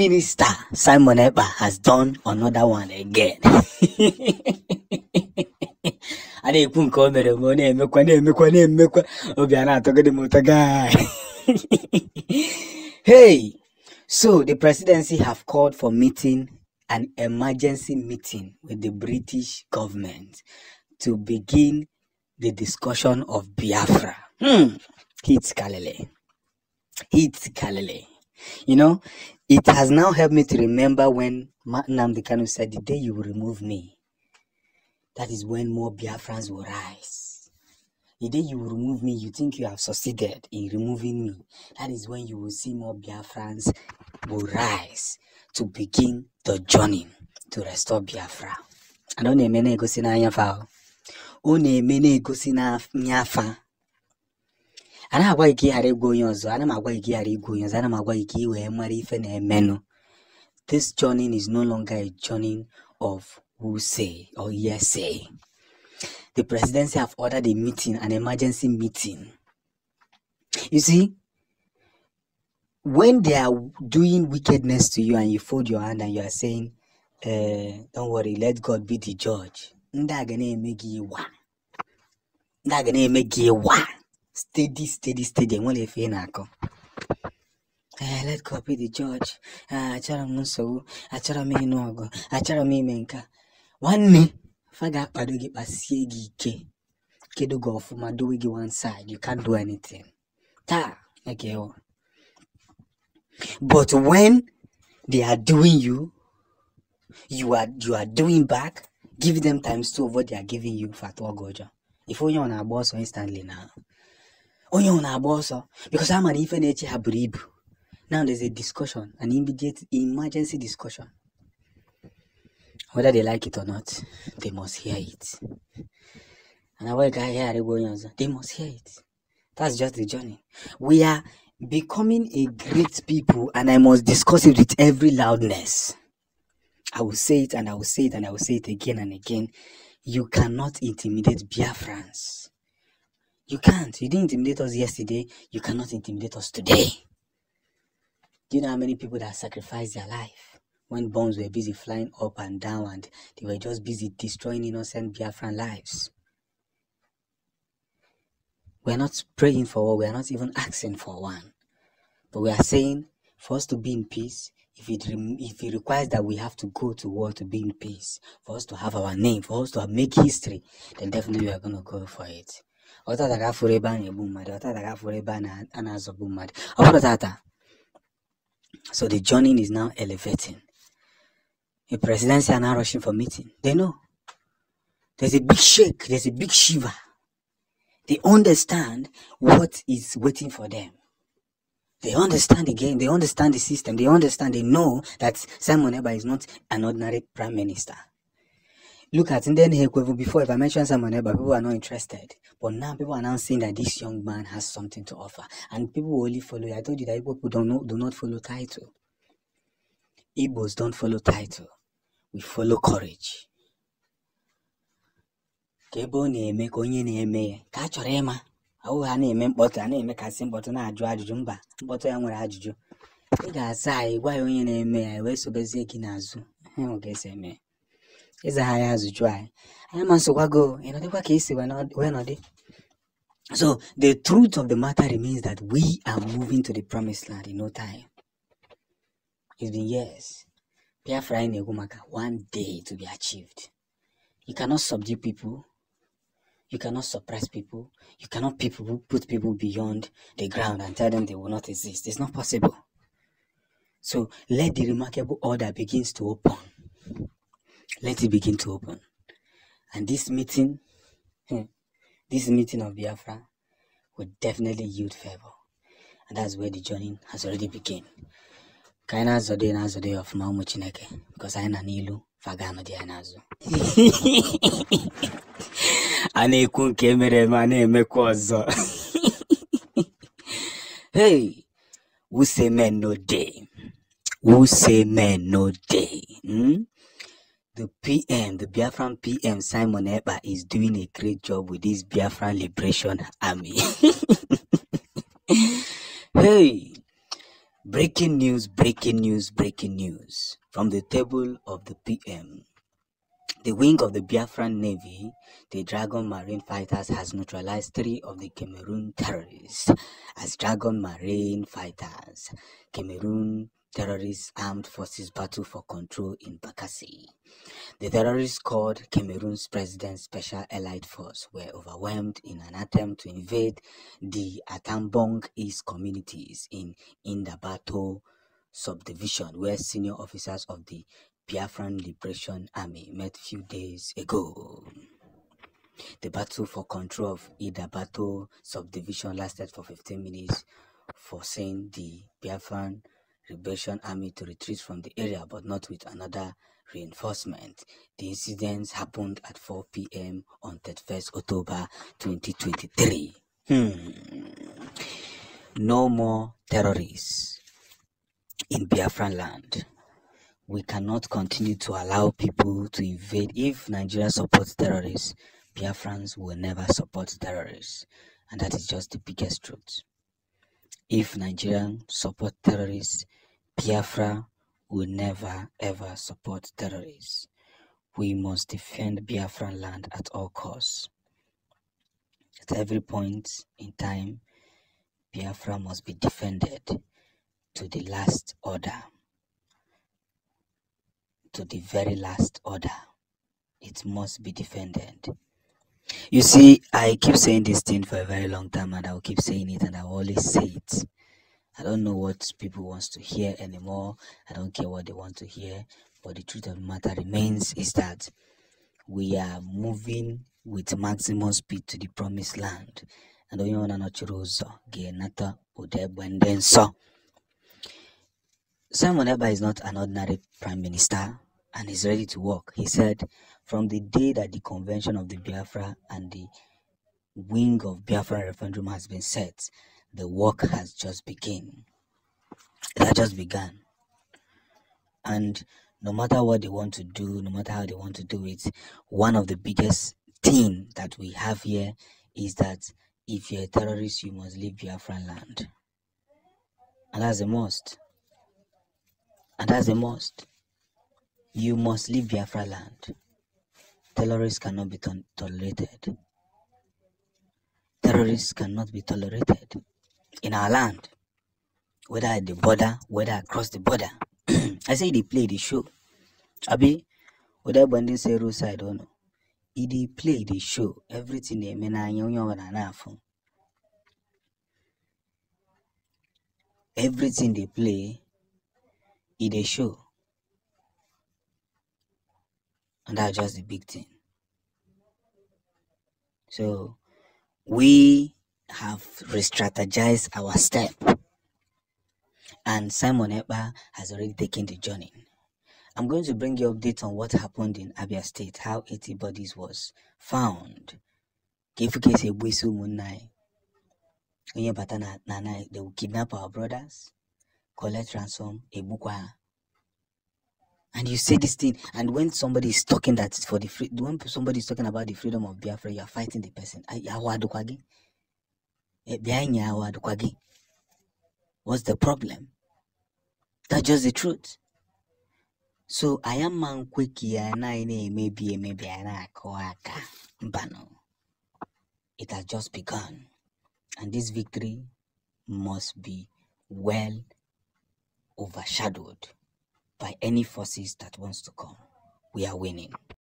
Minister Simon Ekpa has done another one again. Hey, so the presidency have called for an emergency meeting with the British government to begin the discussion of Biafra. Hits Kalele. You know, it has now helped me to remember when Nnamdi Kanu said, the day you will remove me, that is when more Biafrans will rise. The day you will remove me, you think you have succeeded in removing me. That is when you will see more Biafrans will rise to begin the journey to restore Biafra. I don't know many go sina nyafa. One many go sina nyafa. Ana agwa iki hare go yonzo. Ana magwa iki hare go yonzo. Ana magwa iki we mari ife na emenu. This journey is no longer a journey of who say or yes say. The presidency have ordered a meeting, an emergency meeting. You see, when they are doing wickedness to you and you fold your hand and you are saying, don't worry, let God be the judge. Steady. Let God be the judge. One day, faga padogi pasiegi ke. Kedo go for doing one side. You can't do anything. Okay. But when they are doing you are doing back, give them times 2 of what they are giving you for Goja. If only on our boss instantly now. Only on our boss, because I'm an infant habribu. Now there's a discussion, an immediate emergency discussion. Whether they like it or not, they must hear it. And I work here, they must hear it. That's just the journey. We are becoming a great people, and I must discuss it with every loudness. I will say it and I will say it and I will say it again and again. You cannot intimidate Biafrans. You can't. You didn't intimidate us yesterday. You cannot intimidate us today. Do you know how many people that sacrificed their life when bombs were busy flying up and down and they were just busy destroying innocent Biafran lives? We're not praying for war. We're not even asking for one. But we are saying for us to be in peace, if it requires that we have to go to war to be in peace, for us to have our name, for us to make history, then definitely we are going to go for it. So the journey is now elevating. The presidency are now rushing for meeting. They know. There's a big shake. There's a big shiver. They understand what is waiting for them. They understand the game. They understand the system. They know that Simon Ekpa is not an ordinary prime minister. Look at Nden before, if I mention Simon Ekpa, people are not interested. But now people are now saying that this young man has something to offer. And people will only follow. I told you that Igbo people do not follow title. Igbos don't follow title. We follow courage. Kebo na-eme ka onye na-eme ya ka chọrọ ịma ahụ ha na-eme mkpọtụ a na-eme ka sị mkpọtụ na-ajụ ajụjụ mba mkpọtụ ya nwere ajụjụ ị ga-asa anyị gwa ya onye na-eme ya wee sobezie gị n'azụ ọ ga-esi eme ịza ha ya ajụjụ anyị ma nsogwago ịnọdịkwa ka isi wee nọdị. So the truth of the matter remains that we are moving to the promised land in no time. It's been years. Biafra in Egumaka, one day to be achieved. You cannot subdue people. You cannot suppress people. You cannot put people beyond the ground and tell them they will not exist. It's not possible. So let the remarkable order begins to open. Let it begin to open. And this meeting of Biafra will definitely yield favor. And that's where the journey has already begun. Kaina zode of Maumu Chineke, because I na nilu fagano di anazo. Ane kun kemere mane mekwazo. Hey, who say men no day? Who say men no day? The PM, the Biafran PM, Simon Ekpa, is doing a great job with this Biafran Liberation Army. Hey, Breaking news, breaking news, breaking news. From the table of the PM. The wing of the Biafran Navy, the Dragon Marine Fighters, has neutralized 3 of the Cameroon terrorists. As Dragon Marine Fighters, Cameroon terrorist armed forces battle for control in Bakassi. The terrorists, called Cameroon's President's Special Allied Force, were overwhelmed in an attempt to invade the Atambong East communities in Indabato subdivision, where senior officers of the Biafran Liberation Army met few days ago. The battle for control of Idabato subdivision lasted for 15 minutes, forcing the Biafran Liberation Army to retreat from the area, but not with another reinforcement. The incidents happened at 4 p.m. on 31st October 2023. No more terrorists in Biafran land. We cannot continue to allow people to invade. If Nigeria supports terrorists, Biafrans will never support terrorists. And that is just the biggest truth. If Nigerians support terrorists, Biafra will never ever support terrorists. We must defend Biafran land at all costs. At every point in time, Biafra must be defended to the last order. To the very last order. It must be defended. You see, I keep saying this thing for a very long time, and I will keep saying it, and I will always say it. I don't know what people want to hear anymore. I don't care what they want to hear. But the truth of the matter remains is that we are moving with maximum speed to the promised land. And onye ọ na-anọchiri ụzọ ga-enata ụda egbe ndị nsọ. Simon Ekpa is not an ordinary prime minister and is ready to work. He said, from the day that the convention of the Biafra and the wing of Biafra referendum has been set, the work has just begun. It has just begun. And no matter what they want to do, no matter how they want to do it, one of the biggest thing that we have here is that if you're a terrorist, you must leave Biafran land. And that's a must. And that's a must. You must leave Biafra land. Terrorists cannot be tolerated. Terrorists cannot be tolerated in our land, whether at the border, whether across the border. I say they play the show. Abi, whether banding say roadside or no, they play the show. Everything they mean, everything they play, it a show. And that's just the big thing. So we have re-strategized our step. And Simon Ekpa has already taken the journey. I'm going to bring you updates on what happened in Abia State, how 80 bodies was found. They will kidnap our brothers, collect ransom, and you say this thing, and when somebody is talking that for the free, when somebody is talking about the freedom of Biafra, you are fighting the person. What's the problem? That's just the truth. So I am man quicky and maybe it has just begun, and this victory must be well overshadowed by any forces that wants to come. We are winning.